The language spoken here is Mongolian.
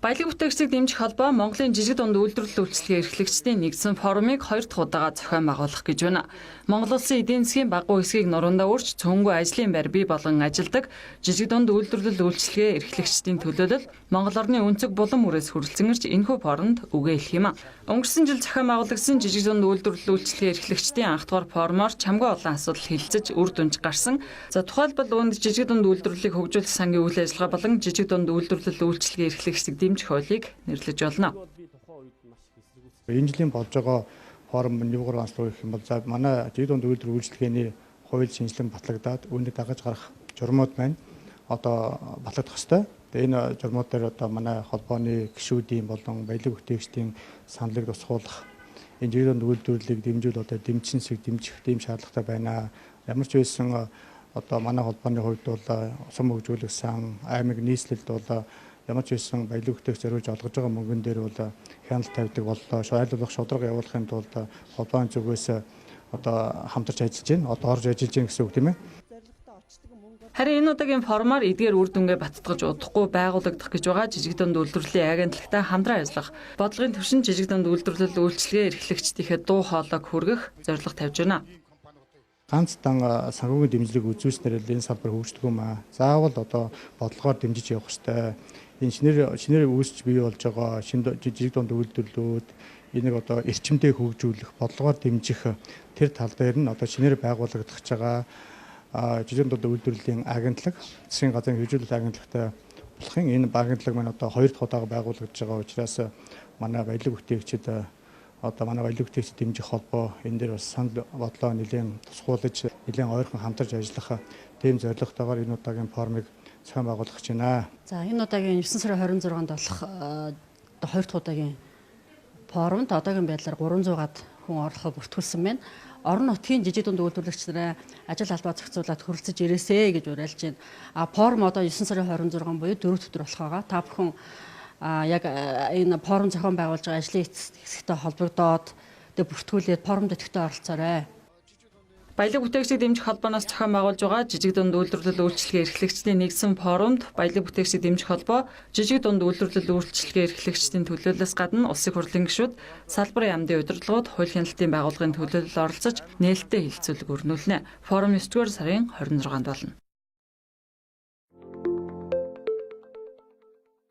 Баялаг бүтээгчдийг дэмжих холбоо Монголын жижиг дунд үйлдвэрлэл үйлчилгээ эрхлэгчдийн нэгдсэн форумыг 2 дахь удаага зохион байгуулах гэж байна. Монгол Улсын эдийн засгийн багуу хэсгийг нуруундаа үрж цөөнгүй ажлын байр бий болгон ажилдаг жижиг дунд үйлдвэрлэл үйлчилгээ эрхлэгчдийн төлөөлөл Монгол орны өнцөг булан мөрөөс хүрэлцэн ирж энэхүү форумд үгээ хэлэх юм. Өнгөрсөн жил зохион байгуулагдсан жижиг дунд үйлдвэрлэл үйлчилгээ эрхлэгчдийн анх дугаар форумоор чамгүй олон асуудал хилцэж үр дүнж гарсан. За тухайлбал үүнд жижиг дунд үйлдвэрлэлийг хөгжүүлэх сангийн үйл ажиллагаа болон жижиг дунд үйлдвэрлэл үйлчилгээ эрхлэгчдийг дэмжих хуулийг нэрлэж болно. Энэ жилийн болж байгаа форум юугаар онцлог гэх юм бол за манай жижиг дунд үйлдвэрлэл үйлчилгээний хууль шинжилэн батлагдаад үүнийг дагаж гарах журмууд байна. Одоо батлагдах ёстой. Тэгээ энэ журмууд дээр одоо манай холбооны гишүүдийн болон баялаг бүтээгчдийн саналыг тусгуулах энэ жижиг дунд үйлдвэрлэлийг дэмжүүл одоо дэмжинсэг дэмжих тийм шаардлагатай байна. Ямар ч байсан одоо манай холбооны хувьд бол сум хөгжүүлэх сан, аймаг нийслэлд бол ямар ч байсан баялаг бүтээгч зориулж олгож байгаа мөнгөн дээр бол хяналт тавьдаг боллоо. Айлуулах шударга явуулахын тулд холбооны зүгээс одоо хамтарч ажиллаж байна. Одоо орж ажиллаж байна гэсэн үг тийм ээ. Харин энэ удаагийн форумаар эдгээр үр дүнгээ баттгаж удахгүй байгуулагдах гэж байгаа жижиг дунд үйлдвэрлэлийн агентлагтай хамтран ажиллах, бодлогын түвшин жижиг дунд үйлдвэрлэл үйлчилгээ эрхлэгчдийнхээ дуу хоолойг хүргэх зорилго тавьж байна. Ганцхан санхүүгийн дэмжлэг үзүүлснээр энэ салбар хөгждөг юм аа. Заавал одоо бодлогоор дэмжиж явах хэрэгтэй. Энэ шинээр үүсч бий болж байгаа шинэ жижиг дунд үйлдвэрлэлүүд энийг одоо эрчимтэй хөгжүүлэх, бодлогоор дэмжих тэр тал дээр нь одоо шинээр байгуулагдах байгаа жижиг дунд үйлдвэрлэлийн агентлаг, засгийн газрын хөгжүүлэлт агентлагтай болохын энэ агентлаг маань одоо 2 дахь удаага байгуулагдж байгаа учраас манай баялаг бүтээгчид одоо манай баялаг бүтээгчид дэмжих холбоо энэ дээр бас санал бодлоо нэлээд тусгуулж нэлээд ойрхон хамтарч ажиллах тийм зорилготойгоор энэ удаагийн форумыг зохион байгуулах гэж байна. За энэ удаагийн 9 сарын 26-нд болох 2 дахь удаагийн форумд одоогийн байдлаар 300-аад хүн орлохыг бүртгүүлсэн байна. Орон нутгийн жижиг дунд үйлдвэрлэгчдээ ажил албаа зохицуулаад хөрөлцөж ирээсэй гэж уриалж байна. Форум одоо 9 сарын 26 буюу 4 өдөр болох байгаа. Та бүхэн яг энэ форум зохион байгуулж байгаа ажлын хэсэгтэй холбогдоод бүртгүүлээд форумд идэвхтэй оролцоорой. Баялаг бүтээгчдийг дэмжих холбооноос зохион байгуулж байгаа жижиг дунд үйлдвэрлэл үйлчилгээ эрхлэгчдийн нэгдсэн форумд баялаг бүтээгчдийг дэмжих холбоо жижиг дунд үйлдвэрлэл үйлчилгээ эрхлэгчдийн төлөөллөөс гадна улсын хурлын гишүүд, салбарын яамдын удирдлагууд, хууль хяналтын байгууллагын төлөөлөл оролцож нээлттэй хилцүүлэг өрнүүлнэ. Форум 9-р сарын 26-нд болно.